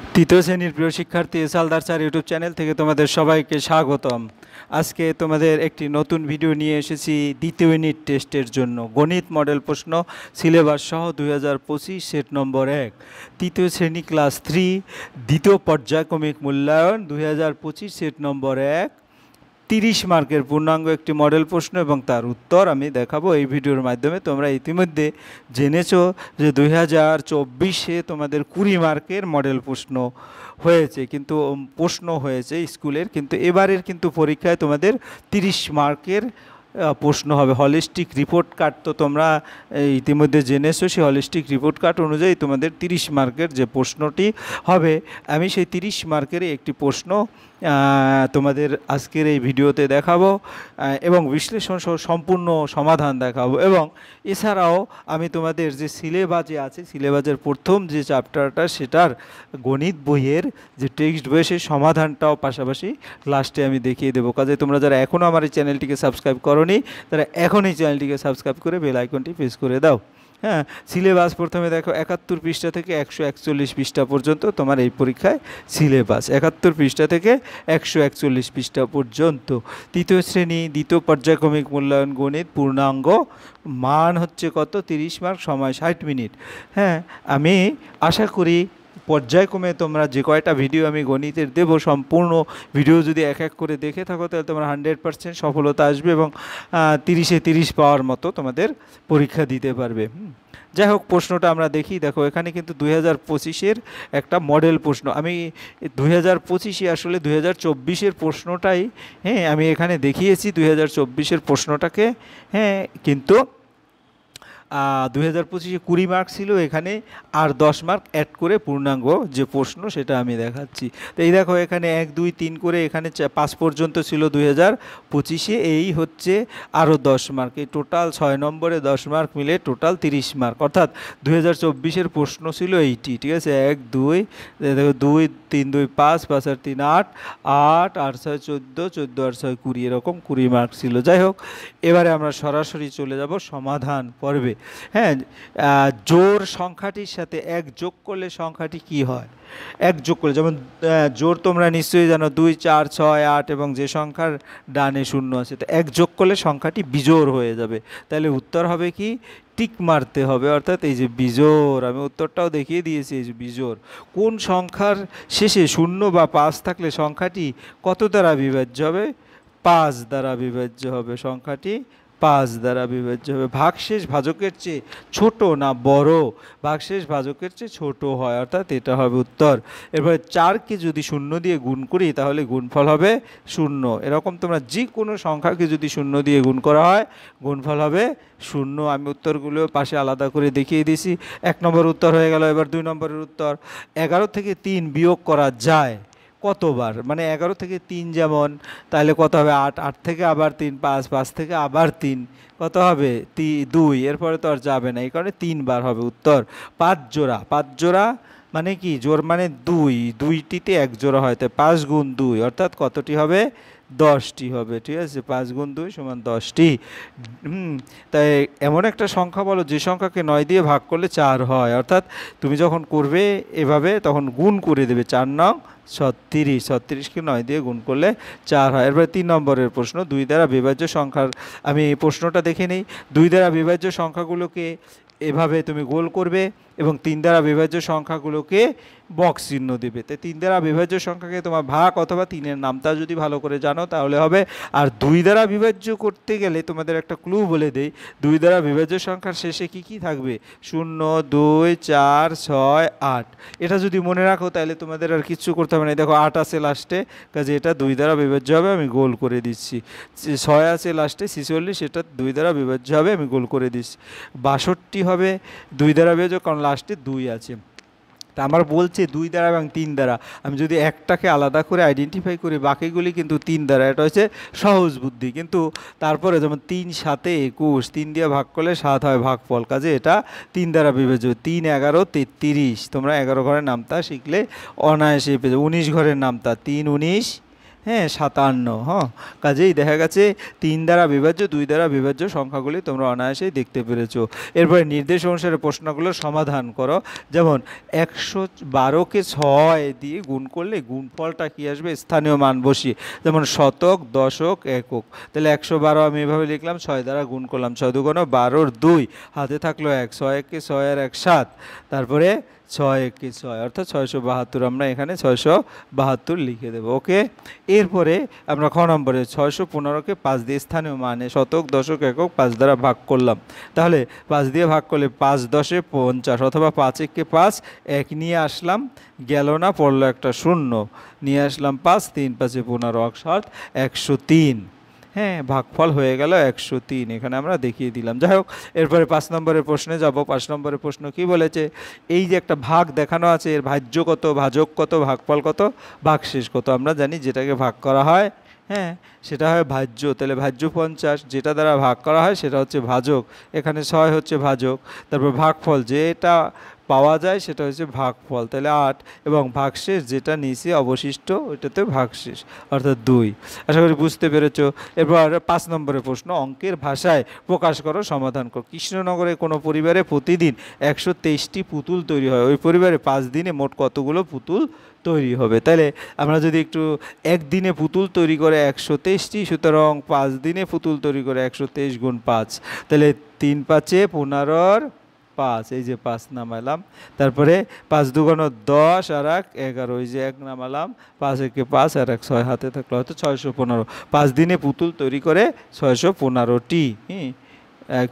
তৃতীয় শ্রেণীর প্রিয় শিক্ষার্থী সালদার স্যার ইউটিউব চ্যানেল থেকে তোমাদের সবাইকে স্বাগতম। আজকে তোমাদের একটি নতুন ভিডিও নিয়ে এসেছি দ্বিতীয় ইউনিট টেস্টের জন্য। গণিত মডেল প্রশ্ন সিলেবাস সহ 2025 সেট নম্বর 1 তৃতীয় শ্রেণী ক্লাস 3 দ্বিতীয় পর্যায়ক্রমিক মূল্যায়ন 2025 সেট নম্বর 1 30 মার্কের পূর্ণাঙ্গ একটি মডেল প্রশ্ন এবং তার উত্তর আমি দেখাবো এই ভিডিওর মাধ্যমে। তোমরা ইতিমধ্যে জেনেছো যে 2024-এ তোমাদের 20 মার্কের মডেল প্রশ্ন হয়েছে, কিন্তু প্রশ্ন হয়েছে স্কুলের, কিন্তু এবারের কিন্তু পরীক্ষায় তোমাদের 30 মার্কের প্রশ্ন হবে। হলিস্টিক রিপোর্ট কার্ড তো তোমরা ইতিমধ্যে জেনেছো, সেই হলিস্টিক রিপোর্ট কার্ড অনুযায়ী তোমাদের 30 মার্কের যে প্রশ্নটি হবে, আমি সেই 30 মার্কের একটি প্রশ্ন তোমাদের আজকের এই ভিডিওতে দেখাবো এবং বিশ্লেষণ সহ সম্পূর্ণ সমাধান দেখাবো। এবং এছাড়াও আমি তোমাদের যে সিলেবাসে আছে, সিলেবাসের প্রথম যে চ্যাপ্টারটা সেটার গণিত বইয়ের যে টেক্সট বই সেই সমাধানটাও পাশাপাশি লাস্টে আমি দেখিয়ে দেবো। কাজে তোমরা যারা এখনও আমার এই চ্যানেলটিকে সাবস্ক্রাইব করোনি তারা এখন এই চ্যানেলটিকে সাবস্ক্রাইব করে বেল আইকনটি প্রেস করে দাও। হ্যাঁ, সিলেবাস প্রথমে দেখো 71 পৃষ্ঠা থেকে 141 পৃষ্ঠা পর্যন্ত তোমার এই পরীক্ষায় সিলেবাস 71 পৃষ্ঠা থেকে 141 পৃষ্ঠা পর্যন্ত। তৃতীয় শ্রেণী দ্বিতীয় পর্যায়ক্রমিক মূল্যায়ন গণিত পূর্ণাঙ্গ, মান হচ্ছে কত? 30 মার্ক, সময় 60 মিনিট। হ্যাঁ, আমি আশা করি পর্যায়ক্রমে তোমরা যে কয়টা ভিডিও আমি গণিতের দেবো, সম্পূর্ণ ভিডিও যদি এক এক করে দেখে থাকো তাহলে তোমরা 100% সফলতা আসবে এবং 30-এ 30 পাওয়ার মতো তোমাদের পরীক্ষা দিতে পারবে। যাই হোক, প্রশ্নটা আমরা দেখি। দেখো, এখানে কিন্তু 2025-এর একটা মডেল প্রশ্ন। আমি 2025-এ আসলে 2024-এর প্রশ্নটাই আমি এখানে দেখিয়েছি 2024-এর প্রশ্নটাকে। কিন্তু 2025-এ 20 মার্ক ছিল, এখানে আর 10 মার্ক অ্যাড করে পূর্ণাঙ্গ যে প্রশ্ন সেটা আমি দেখাচ্ছি। তো এই দেখো, এখানে 1, 2, 3 করে এখানে 5 পর্যন্ত ছিল 2025-এ, এই হচ্ছে আরও 10 মার্ক। এই টোটাল 6 নম্বরে 10 মার্ক মিলে টোটাল 30 মার্ক। অর্থাৎ 2024-এর প্রশ্ন ছিল এইটি, ঠিক আছে? 1, 2, দেখো 2, 3, 2, 5, 5 আর 3 8, 8 আর 6 14, 14 আর 6 20, এরকম 20 মার্ক ছিল। যাই হোক, এবারে আমরা সরাসরি চলে যাব সমাধান পর্বে। হ্যাঁ, জোড় সংখ্যাটির সাথে 1 যোগ করলে সংখ্যাটি কি হয়? 1 যোগ করলে, যেমন জোড় তোমরা নিশ্চয়ই জানো 2, 4, 6, 8 এবং যে সংখ্যার ডানে 0 আছে, তো 1 যোগ করলে সংখ্যাটি বিজোড় হয়ে যাবে। তাহলে উত্তর হবে কি? টিক মারতে হবে, অর্থাৎ এই যে বিজোড়। আমি উত্তরটাও দেখিয়ে দিয়েছি, এই যে বিজোড়। কোন সংখ্যার শেষে 0 বা 5 থাকলে সংখ্যাটি কত দ্বারা বিভাজ্য হবে? 5 দ্বারা বিভাজ্য হবে। সংখ্যাটি 5 দ্বারা বিভাজ্য হবে। ভাগশেষ ভাজকের চেয়ে ছোট না বড়? ভাগশেষ ভাজকের চেয়ে ছোট হয়, অর্থাৎ এটা হবে উত্তর। এরপরে 4কে যদি 0 দিয়ে গুণ করি তাহলে গুণফল হবে 0। এরকম তোমরা যে কোনো সংখ্যাকে যদি 0 দিয়ে গুণ করা হয় গুণফল হবে 0। আমি উত্তরগুলো পাশে আলাদা করে দেখিয়ে দিয়েছি। 1 নম্বর উত্তর হয়ে গেল। এবার 2 নম্বরের উত্তর। 11 থেকে 3 বিয়োগ করা যায় কতবার? মানে 11 থেকে 3 যেমন, তাহলে কত হবে? 8, 8 থেকে আবার 3, 5, 5 থেকে আবার 3, কত হবে? 2। এরপরে তো আর যাবে না, এই কারণে 3 বার হবে উত্তর। 5 জোড়া, 5 জোড়া মানে কি? জোড় মানে 2, 2টিতে 1 জোড়া হয়, তাই 5 গুণ 2, অর্থাৎ কতটি হবে? 10টি হবে, ঠিক আছে? 5 গুণ 2 সমান 10টি। তাই এমন একটা সংখ্যা বলো যে সংখ্যাকে 9 দিয়ে ভাগ করলে 4 হয়, অর্থাৎ তুমি যখন করবে এভাবে তখন গুণ করে দেবে। 4 9 36, 36কে 9 দিয়ে গুণ করলে 4 হয়। এরপরে 3 নম্বরের প্রশ্ন। 2 দ্বারা বিভাজ্য সংখ্যার, আমি এই প্রশ্নটা দেখে নিই। 2 দ্বারা বিভাজ্য সংখ্যাগুলোকে এভাবে তুমি গোল করবে এবং 3 দ্বারা বিভাজ্য সংখ্যাগুলোকে বক্স চিহ্ন দেবে। তাই 3 দ্বারা বিভাজ্য সংখ্যাকে তোমার ভাগ অথবা 3-এর নামটা যদি ভালো করে জানো তাহলে হবে। আর 2 দ্বারা বিভাজ্য করতে গেলে তোমাদের একটা ক্লু বলে দেই। 2 দ্বারা বিভাজ্য সংখ্যার শেষে কি কি থাকবে? 0, 2, 4, 6, 8। এটা যদি মনে রাখো তাহলে তোমাদের আর কিচ্ছু করতে হবে না। দেখো 8 আছে লাস্টে, কাজে এটা 2 দ্বারা বিভাজ্য হবে, আমি গোল করে দিচ্ছি। 6 আছে লাস্টে 46, এটা 2 দ্বারা বিভাজ্য হবে, আমি গোল করে দিচ্ছি। 62 হবে 2 দ্বারা বিভাজ্য, কারণ লাস্টে 2 আছে। তা আমার বলছে 2 দ্বারা এবং 3 দ্বারা। আমি যদি একটাকে আলাদা করে আইডেন্টিফাই করি, বাকিগুলি কিন্তু 3 দ্বারা। এটা হচ্ছে সহজ বুদ্ধি। কিন্তু তারপরে যেমন 3 7 21, 3 দিয়ে ভাগ করলে 7 হয় ভাগফল, কাজে এটা 3 দ্বারা বিভাজ্য। 3 11 33, তোমরা 11 ঘরের নামতা শিখলে অনায়াসে পেয়ে যাবে। 19 ঘরের নামতা, 3 19 হ্যাঁ 57, হ্যাঁ কাজেই দেখা গেছে 3 দ্বারা বিভাজ্য 2 দ্বারা বিভাজ্য সংখ্যাগুলি তোমরা অনায়াসেই দেখতে পেরেছো। এরপরে নির্দেশ অনুসারে প্রশ্নগুলোর সমাধান করো। যেমন 112কে 6 দিয়ে গুণ করলে গুণফলটা কি আসবে, স্থানীয় মান বসিয়ে, যেমন শতক, দশক, একক। তাহলে 112 আমি এভাবে লিখলাম, 6 দ্বারা গুণ করলাম, 6 দুগুণ 12, 2 হাতে থাকলো 1, 6 একে 6 আর 1 7, তারপরে 6 একে 6 অর্থাৎ 672, আমরা এখানে 672 লিখে দেবো। ওকে, এরপরে আমরা খ নম্বরে 615কে 5 দিয়ে স্থানীয় মানে শতক, দশক, একক 5 দ্বারা ভাগ করলাম। তাহলে 5 দিয়ে ভাগ করলে 5 10 50, অথবা 5 একে 5, 1 নিয়ে আসলাম, গেল না, পড়লো একটা শূন্য, নিয়ে আসলাম 5, 3 5 15 অর্থাৎ 103। হ্যাঁ, ভাগফল হয়ে গেল 103, এখানে আমরা দেখিয়ে দিলাম। যাই হোক, এরপরে 5 নম্বরের প্রশ্নে যাব। 5 নম্বরের প্রশ্ন কি বলেছে, এই যে একটা ভাগ দেখানো আছে, এর ভাজ্য কত, ভাজক কত, ভাগফল কত, ভাগশেষ কত। আমরা জানি যেটাকে ভাগ করা হয়, হ্যাঁ সেটা হয় ভাজ্য। তাহলে ভাজ্য 50, যেটা দ্বারা ভাগ করা হয় সেটা হচ্ছে ভাজক, এখানে 6 হচ্ছে ভাজক। তারপর ভাগফল যেটা পাওয়া যায় সেটা হচ্ছে ভাগফল, তাহলে 8, এবং ভাগশেষ যেটা নিচে অবশিষ্ট ওইটাতে ভাগশেষ অর্থাৎ 2। আশা করি বুঝতে পেরেছো। এরপর 5 নম্বরের প্রশ্ন, অঙ্কের ভাষায় প্রকাশ করো, সমাধান করো। কৃষ্ণনগরে কোনো পরিবারে প্রতিদিন 123টি পুতুল তৈরি হয়, ওই পরিবারে 5 দিনে মোট কতগুলো পুতুল তৈরি হবে। তাহলে আমরা যদি একটু একদিনে পুতুল তৈরি করে 123টি, সুতরাং 5 দিনে পুতুল তৈরি করে 123 গুণ 5, তাহলে 3 5 15 5, এই যে 5 নামালাম, তারপরে 5 দুগুণ 10 আর 1 11, ওই যে 1 নামালাম, 5 একে 5 আর 1 6 হাতে থাকলো, হয়তো 615। 5 দিনে পুতুল তৈরি করে 615টি।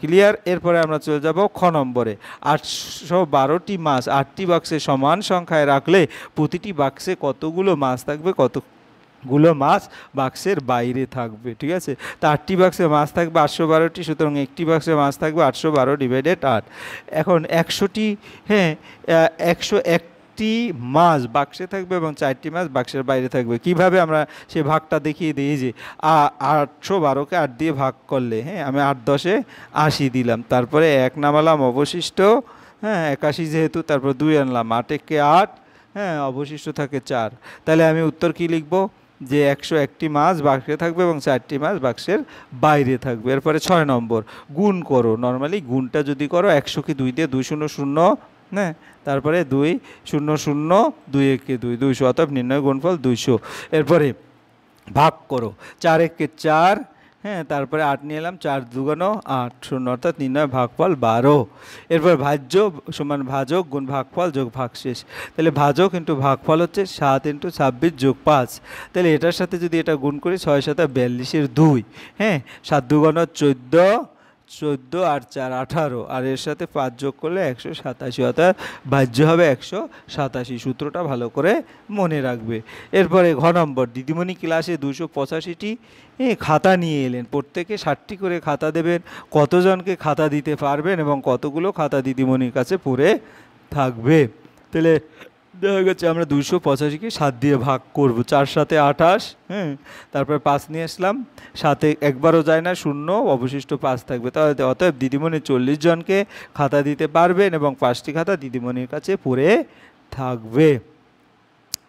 ক্লিয়ার। এরপরে আমরা চলে যাব খ নম্বরে। 812টি মাছ 8টি বাক্সে সমান সংখ্যায় রাখলে প্রতিটি বাক্সে কতগুলো মাছ থাকবে, কতগুলো মাছ বাক্সের বাইরে থাকবে। ঠিক আছে, তা 8টি বাক্সে মাছ থাকবে 812টি, সুতরাং একটি বাক্সে মাছ থাকবে 812 ডিভাইডেড 8। এখন 100টি, হ্যাঁ 101টি মাছ বাক্সে থাকবে এবং 4টি মাছ বাক্সের বাইরে থাকবে। কিভাবে আমরা সে ভাগটা দেখিয়ে দিই, যে 812কে 8 দিয়ে ভাগ করলে, হ্যাঁ আমি 8 10 80 দিলাম, তারপরে 1 নামালাম, অবশিষ্ট, হ্যাঁ 81 যেহেতু, তারপর 2 আনলাম, 8 একে 8, হ্যাঁ অবশিষ্ট থাকে 4। তাহলে আমি উত্তর কি লিখব, যে 101টি মাছ বাক্সে থাকবে এবং 4টি মাছ বাক্সের বাইরে থাকবে। এরপরে 6 নম্বর, গুণ করো। নর্মালি গুণটা যদি করো, 100কে 2 দিয়ে 2 0 0, হ্যাঁ তারপরে 2 0 0, 2 একে 2, 200, অতএব নির্ণয় গুণফল 200। এরপরে ভাগ করো, 4 একে 4, হ্যাঁ তারপরে 8 নিয়ে এলাম, 4 দুগুণ 8 0, অর্থাৎ নির্ণয় ভাগফল 12। এরপর ভাজ্য সমান ভাজক গুণ ভাগফল যোগ ভাগশেষ। তাহলে ভাজক ইন্টু ভাগফল হচ্ছে 7 × 26 যোগ 5। তাহলে এটার সাথে যদি এটা গুণ করি, 6 7 42 2, হ্যাঁ 7 দুগুণ 14, 14 আর 4 18, আর এর সাথে 5 যোগ করলে 187, অর্থাৎ ভাজ্য হবে 187। সূত্রটা ভালো করে মনে রাখবে। এরপরে ঘ নম্বর, দিদিমণি ক্লাসে 285টি খাতা নিয়ে এলেন, প্রত্যেকে 60টি করে খাতা দেবেন, কতজনকে খাতা দিতে পারবেন এবং কতগুলো খাতা দিদিমণির কাছে পড়ে থাকবে। তাহলে দেখা গেছে আমরা 285কে 7 দিয়ে ভাগ করব, 4 7 28, হ্যাঁ তারপরে 5 নিয়ে আসলাম, সাথে একবারও যায় না, 0, অবশিষ্ট 5 থাকবে। তাহলে অতএব দিদিমণি 40 জনকে খাতা দিতে পারবেন এবং 5টি খাতা দিদিমণির কাছে পড়ে থাকবে।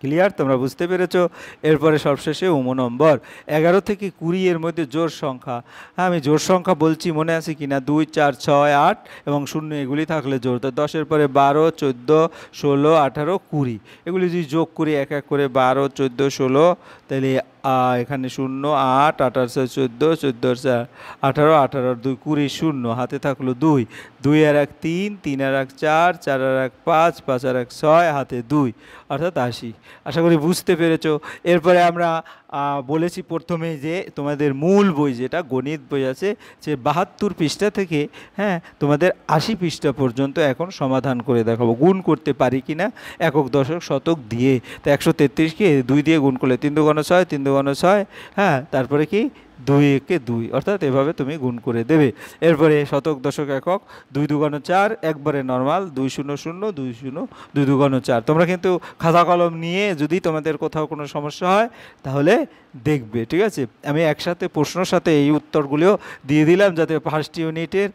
ক্লিয়ার, তোমরা বুঝতে পেরেছো। এরপরে সবশেষে নম্বর 11 থেকে 20 এর মধ্যে জোড় সংখ্যা। হ্যাঁ আমি জোড় সংখ্যা বলছি, মনে আছে কি না, 2 4 6 8 এবং 0 এগুলি থাকলে জোড়। তো 10-এর পরে 12 14 16 18 20, এগুলি যদি যোগ করি এক এক করে, 12 14 16, তাহলে এখানে 0 8 8 14 14 18 18 2 20 0, হাতে থাকলো 2, 2 আর 1 3, 3 আর 1 4, 4 আর 1 5, 5 আর 1 6, হাতে 2, অর্থাৎ 80। আশা করি বুঝতে পেরেছো। এরপরে আমরা বলেছি প্রথমে যে তোমাদের মূল বই যেটা গণিত বই আছে, সে 72 পৃষ্ঠা থেকে, হ্যাঁ তোমাদের 80 পৃষ্ঠা পর্যন্ত এখন সমাধান করে দেখাবো, গুণ করতে পারি কি না একক দশক শতক দিয়ে। তো 133কে 2 দিয়ে গুণ করলে 3 2 6, 3 2 6, হ্যাঁ তারপরে কি 2 একে 2, অর্থাৎ এভাবে তুমি গুণ করে দেবে। এরপরে শতক দশক একক, 2 দুগুণ 4, একবারে নর্মাল 2 0 0 2 0 2 দুগুণ 4। তোমরা কিন্তু খাতা কলম নিয়ে যদি তোমাদের কোথাও কোনো সমস্যা হয় তাহলে দেখবে, ঠিক আছে। আমি একসাথে প্রশ্নর সাথে এই উত্তরগুলিও দিয়ে দিলাম, যাতে ফার্স্ট ইউনিটের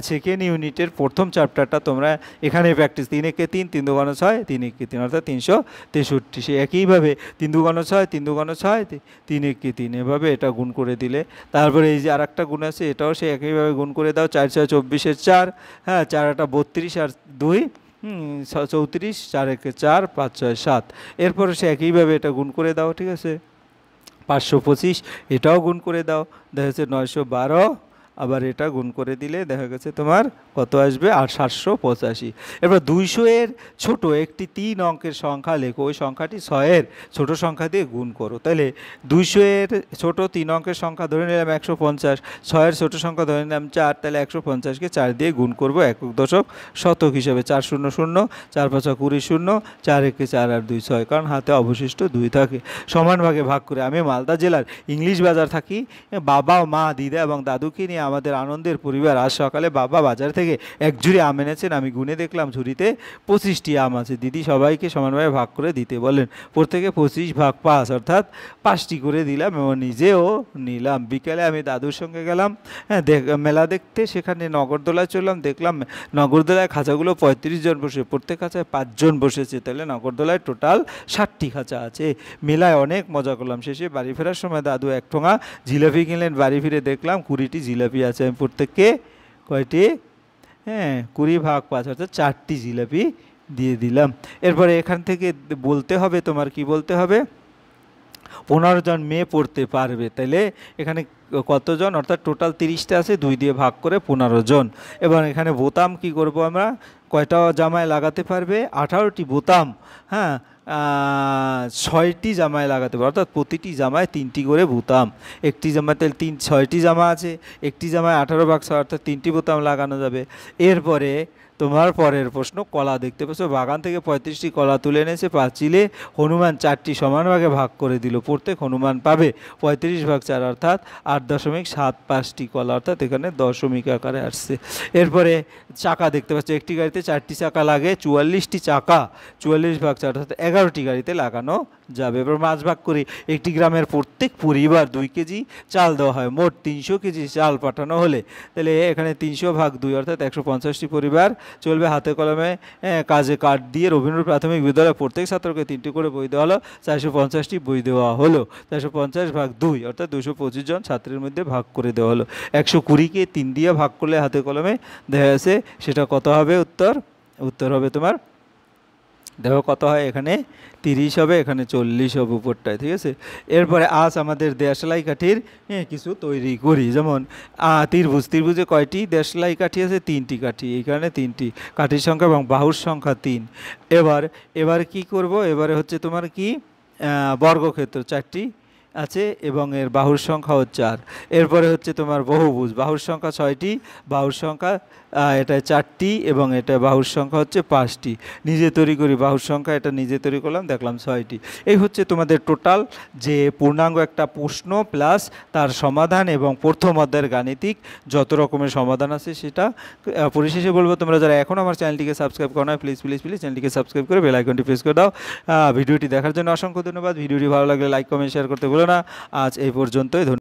সেকেন্ড ইউনিটের প্রথম চ্যাপ্টারটা তোমরা এখানে প্র্যাকটিস। 3 একে 3, 3 দুগুণ 6, 3 একে 3, অর্থাৎ 363। সে একইভাবে 3 দুগুণ 6, 3 দুগুণ 6, 3 একে 3, এভাবে এটা গুণ করে দিলে। তারপরে এই যে আর একটা গুণ আছে, এটাও সে একইভাবে গুণ করে দাও। 4 6 24 4, হ্যাঁ 4 8 32 আর 2 34, 4 একে 4, 5 6 7। এরপরে সে একইভাবে এটা গুণ করে দাও, ঠিক আছে। 525, এটাও গুণ করে দাও, দেখা যাচ্ছে 912। আবার এটা গুণ করে দিলে দেখা গেছে তোমার কত আসবে, 785। এরপর 200-এর ছোট একটি 3 অঙ্কের সংখ্যা লেখো, ওই সংখ্যাটি 6-এর ছোট সংখ্যা দিয়ে গুণ করো। তাহলে 200-এর ছোট 3 অঙ্কের সংখ্যা ধরে নিলাম 150, 6-এর ছোট সংখ্যা ধরে নিলাম 4, তাহলে 150-কে 4 দিয়ে গুণ করবো একক দশক শতক হিসাবে। 4 0 0, 4 5 20 0, 4 একে 4 আর 2 6, কারণ হাতে অবশিষ্ট 2 থাকে। সমান ভাগে ভাগ করে। আমি মালদা জেলার ইংলিশ বাজার থাকি। বাবা, মা, দিদা এবং দাদুকে নিয়ে আমাদের আনন্দের পরিবার। আজ সকালে বাবা বাজার থেকে এক ঝুড়ি আম এনেছেন। আমি গুনে দেখলাম ঝুড়িতে 25টি আম আছে। দিদি সবাইকে সমানভাবে ভাগ করে দিতে বলেন। প্রত্যেকে 25 ভাগ 5, অর্থাৎ 5টি করে দিলাম এবং নিজেও নিলাম। বিকেলে আমি দাদুর সঙ্গে গেলাম মেলা দেখতে। সেখানে নগরদোলায় চললাম, দেখলাম নগরদোলায় খাঁচাগুলো 35 জন বসে, প্রত্যেক খাঁচায় 5 জন বসেছে। তাহলে নগরদোলায় টোটাল 60টি খাঁচা আছে। মেলায় অনেক মজা করলাম। শেষে বাড়ি ফেরার সময় দাদু 1 ঠোঙা জিলাপি কিনলেন। বাড়ি ফিরে দেখলাম 20টি জিলাপি আছে। আমি প্রত্যেককে কয়টি, 20 ভাগ 5, অর্থাৎ 4টি জিলাপি দিয়ে দিলাম। এরপরে এখান থেকে বলতে হবে, তোমার কি বলতে হবে, 15 জন মেয়ে পড়তে পারবে। তাহলে এখানে কতজন, অর্থাৎ টোটাল 30টা আছে, 2 দিয়ে ভাগ করে 15 জন। এবার এখানে বোতাম কি করব আমরা, কয়টা জামায় লাগাতে পারবে, 18টি বোতাম, হ্যাঁ 6টি জামায় লাগাতে পারবে, অর্থাৎ প্রতিটি জামায় 3টি করে বোতাম। একটি জামায় তাহলে 6টি জামা আছে, একটি জামায় 18 ভাগ 6, অর্থাৎ 3টি বোতাম লাগানো যাবে। এরপরে তোমার পরের প্রশ্ন, কলা দেখতে পাচ্ছ, বাগান থেকে 35টি কলা তুলে এনেছে। পাঁচিলে হনুমান 4টি সমান ভাগে ভাগ করে দিল। প্রত্যেক হনুমান পাবে 35 ভাগ 4, অর্থাৎ 8.75টি কলা, অর্থাৎ এখানে দশমিক আকারে আসছে। এরপরে চাকা দেখতে পাচ্ছ, একটি গাড়িতে 4টি চাকা লাগে, 44টি চাকা 44 ভাগ 4, অর্থাৎ 11টি গাড়িতে লাগানো যাবে। এবার মাছ ভাগ করি। একটি গ্রামের প্রত্যেক পরিবার 2 কেজি চাল দেওয়া হয়। মোট 300 কেজি চাল পাঠানো হলে তাহলে এখানে 300 ভাগ 2, অর্থাৎ 150টি পরিবার চলবে। হাতে কলমে কাজে কাঠ দিয়ে রবীন্দ্র প্রাথমিক বিদ্যালয়ে প্রত্যেক ছাত্রকে 3টি করে বই দেওয়া হলো। 450টি বই দেওয়া হলো। 450 ভাগ 2, অর্থাৎ 225 জন ছাত্রের মধ্যে ভাগ করে দেওয়া হলো। 120-কে 3 দিয়ে ভাগ করলে হাতে কলমে দেখা যাচ্ছে সেটা কত হবে, উত্তর হবে তোমার, দেখো কত হয়, এখানে 30 হবে, এখানে 40 হবে উপরটায়, ঠিক আছে। এরপরে আজ আমাদের দেশলাই কাঠির কিছু তৈরি করি। যেমন ত্রিভুজে কয়টি দেশলাই কাঠি আছে, 3টি কাঠি, এইখানে 3টি কাঠির সংখ্যা এবং বাহুর সংখ্যা 3। এবার কি করব, এবারে হচ্ছে তোমার কি বর্গক্ষেত্র 4টি আছে এবং এর বাহুর সংখ্যাও 4। এরপরে হচ্ছে তোমার বহুভুজ, বাহুর সংখ্যা 6টি, বাহুর সংখ্যা এটা 4টি এবং এটা বাহুর সংখ্যা হচ্ছে 5টি। নিজে তৈরি করি, বাহুর সংখ্যা এটা নিজে তৈরি করলাম, দেখলাম 6টি। এই হচ্ছে তোমাদের টোটাল যে পূর্ণাঙ্গ একটা প্রশ্ন প্লাস তার সমাধান এবং প্রথম অধ্যায়ের গাণিতিক যত রকমের সমাধান আছে সেটা। পরিশেষে বলবো, তোমরা যারা এখন আমার চ্যানেলটিকে সাবস্ক্রাইব করো না, প্লিজ চ্যানেলটিকে সাবস্ক্রাইব করে বেল আইকনটি প্রেস করে দাও। ভিডিওটি দেখার জন্য অসংখ্য ধন্যবাদ। ভিডিওটি ভালো লাগলে লাইক কমেন্ট শেয়ার করতে ভুলো না। আজ এই পর্যন্তই।